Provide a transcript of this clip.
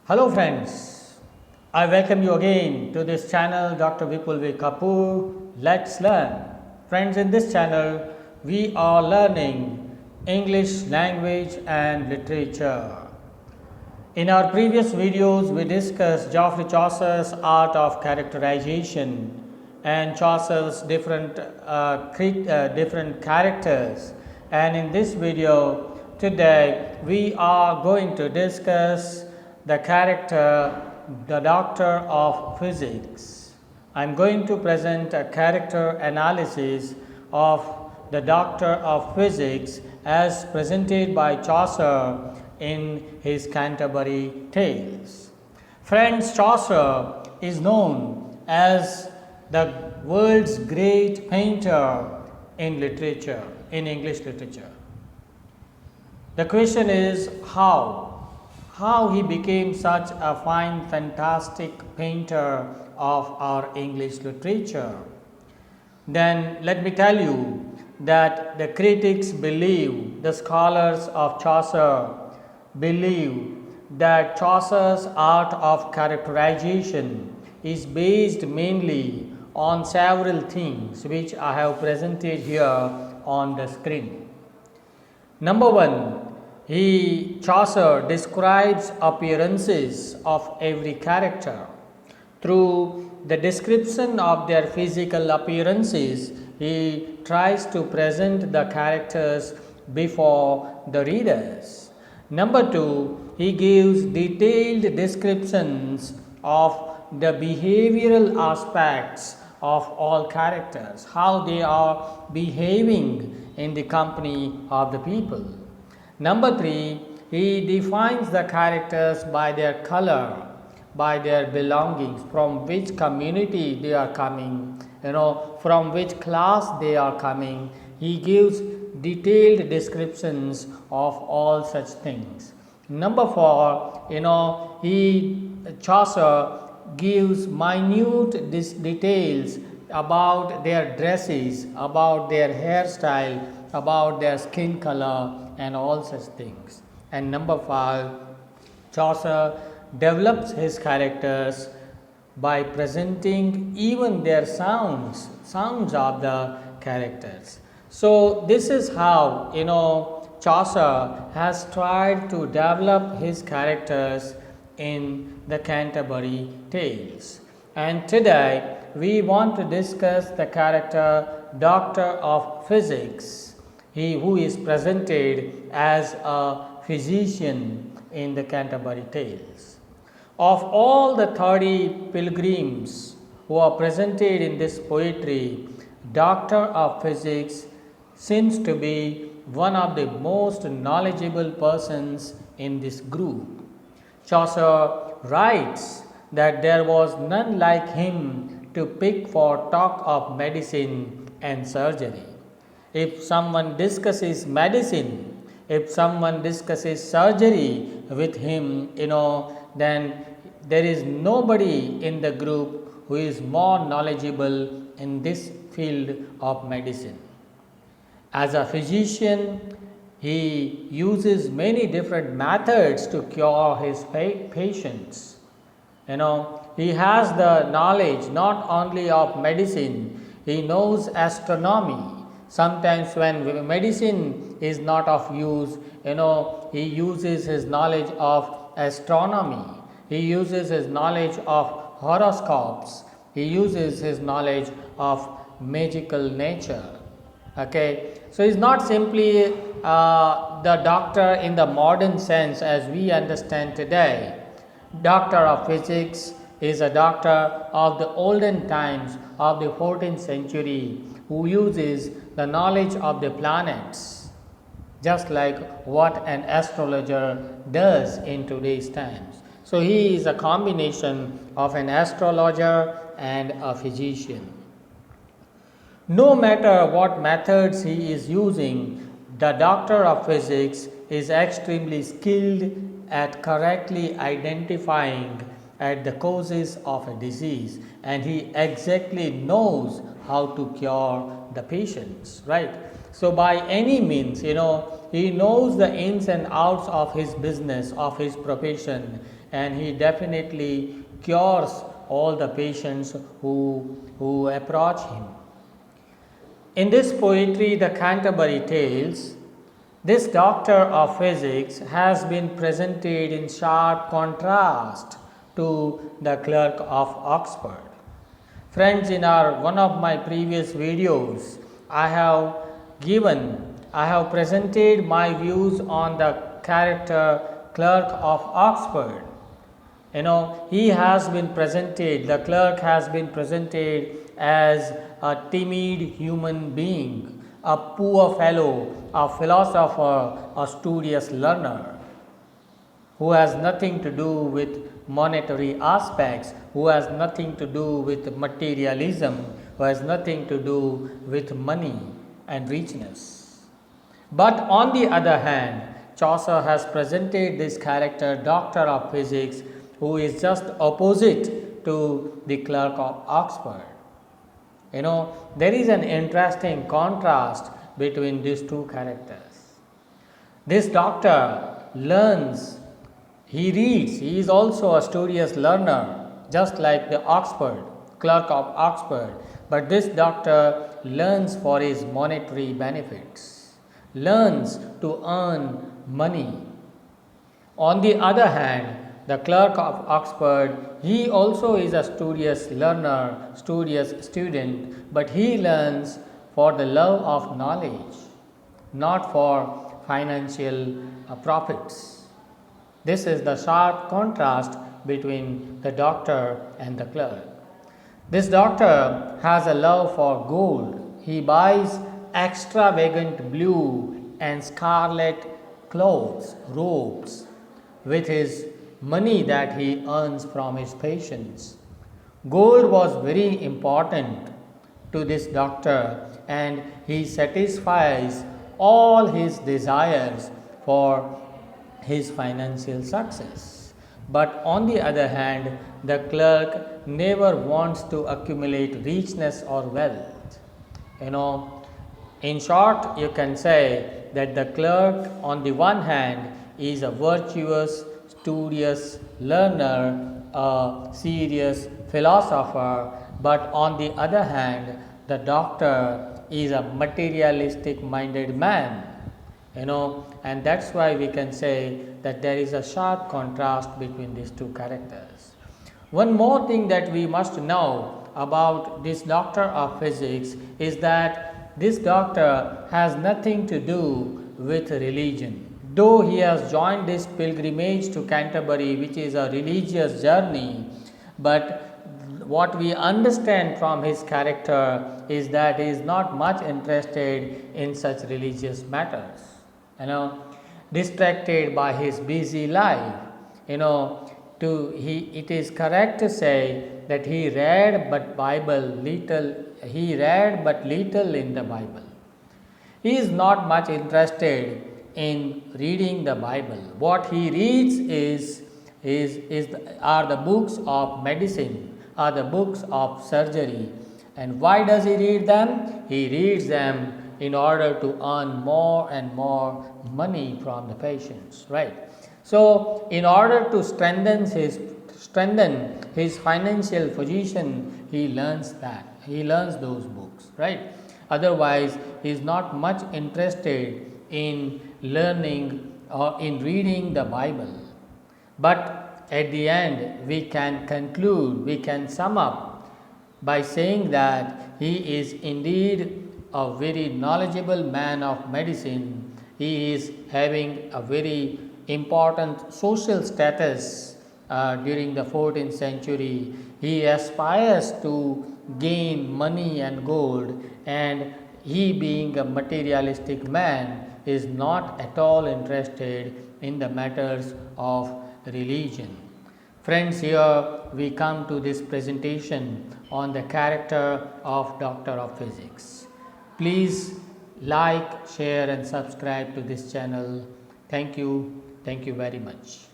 Hello friends, I welcome you again to this channel Dr. Vipul with Kapoor. Let's learn. Friends, in this channel we are learning English language and literature. In our previous videos we discussed Geoffrey Chaucer's art of characterization and Chaucer's different characters, and in this video today we are going to discuss the character the Doctor of Physics. I am going to present a character analysis of the Doctor of Physics as presented by Chaucer in his Canterbury Tales. Friends, Chaucer is known as the world's great painter in literature, in English literature. The question is how he became such a fine, fantastic painter of our English literature. Then let me tell you that the critics believe, the scholars of Chaucer believe that Chaucer's art of characterization is based mainly on several things which I have presented here on the screen. Number one, Chaucer describes appearances of every character. Through the description of their physical appearances, he tries to present the characters before the readers. Number two, he gives detailed descriptions of the behavioral aspects of all characters, how they are behaving in the company of the people. Number three, he defines the characters by their color, by their belongings, from which community they are coming, from which class they are coming. He gives detailed descriptions of all such things. Number four, Chaucer gives minute details about their dresses, about their hairstyle, about their skin color, and all such things. And number five, Chaucer develops his characters by presenting even their sounds of the characters. So this is how Chaucer has tried to develop his characters in the Canterbury Tales. And today we want to discuss the character Doctor of Physics, he who is presented as a physician in the Canterbury Tales. Of all the 30 pilgrims who are presented in this poetry, Doctor of Physics seems to be one of the most knowledgeable persons in this group. Chaucer writes that there was none like him to pick for talk of medicine and surgery. If someone discusses medicine, if someone discusses surgery with him, then there is nobody in the group who is more knowledgeable in this field of medicine. As a physician, he uses many different methods to cure his patients. He has the knowledge not only of medicine, he knows astronomy. Sometimes when medicine is not of use, he uses his knowledge of astronomy, he uses his knowledge of horoscopes, he uses his knowledge of magical nature. Okay, so he's not simply the doctor in the modern sense as we understand today. Doctor of Physics is a doctor of the olden times of the 14th century who uses the knowledge of the planets, just like what an astrologer does in today's times. So he is a combination of an astrologer and a physician. No matter what methods he is using, the Doctor of Physics is extremely skilled at correctly identifying at the causes of a disease, and he exactly knows how to cure the patients, right? So by any means, he knows the ins and outs of his business, of his profession, and he definitely cures all the patients who approach him. In this poetry, the Canterbury Tales, this doctor of physics has been presented in sharp contrast to the Clerk of Oxford. Friends, in one of my previous videos, I have presented my views on the character Clerk of Oxford. The clerk has been presented as a timid human being, a poor fellow, a philosopher, a studious learner, who has nothing to do with monetary aspects, who has nothing to do with materialism, who has nothing to do with money and richness. But on the other hand, Chaucer has presented this character, Doctor of Physics, who is just opposite to the Clerk of Oxford. There is an interesting contrast between these two characters. This doctor learns, he reads, he is also a studious learner, just like the Clerk of Oxford. But this doctor learns for his monetary benefits, learns to earn money. On the other hand, the Clerk of Oxford, he also is a studious learner, studious student, but he learns for the love of knowledge, not for financial profits. This is the sharp contrast between the doctor and the clerk. This doctor has a love for gold. He buys extravagant blue and scarlet clothes, robes, with his money that he earns from his patients. Gold was very important to this doctor, and he satisfies all his desires for his financial success. But on the other hand, the clerk never wants to accumulate richness or wealth. In short, you can say that the clerk, on the one hand, is a virtuous, studious learner, a serious philosopher, but on the other hand, the doctor is a materialistic minded man. And that's why we can say that there is a sharp contrast between these two characters. One more thing that we must know about this doctor of physics is that this doctor has nothing to do with religion. Though he has joined this pilgrimage to Canterbury, which is a religious journey, but what we understand from his character is that he is not much interested in such religious matters. Distracted by his busy life. It is correct to say that he read but little in the Bible. He is not much interested in reading the Bible. What he reads are the books of medicine, are the books of surgery. And why does he read them? He reads them in order to earn more and more money from the patients, right? So, in order to strengthen his financial position, he learns those books, right? Otherwise, he is not much interested in learning or in reading the Bible. But at the end, we can sum up by saying that he is indeed a very knowledgeable man of medicine. He is having a very important social status during the 14th century. He aspires to gain money and gold, and he, being a materialistic man, is not at all interested in the matters of religion. Friends, here we come to this presentation on the character of Doctor of Physics. Please like, share and subscribe to this channel. Thank you very much.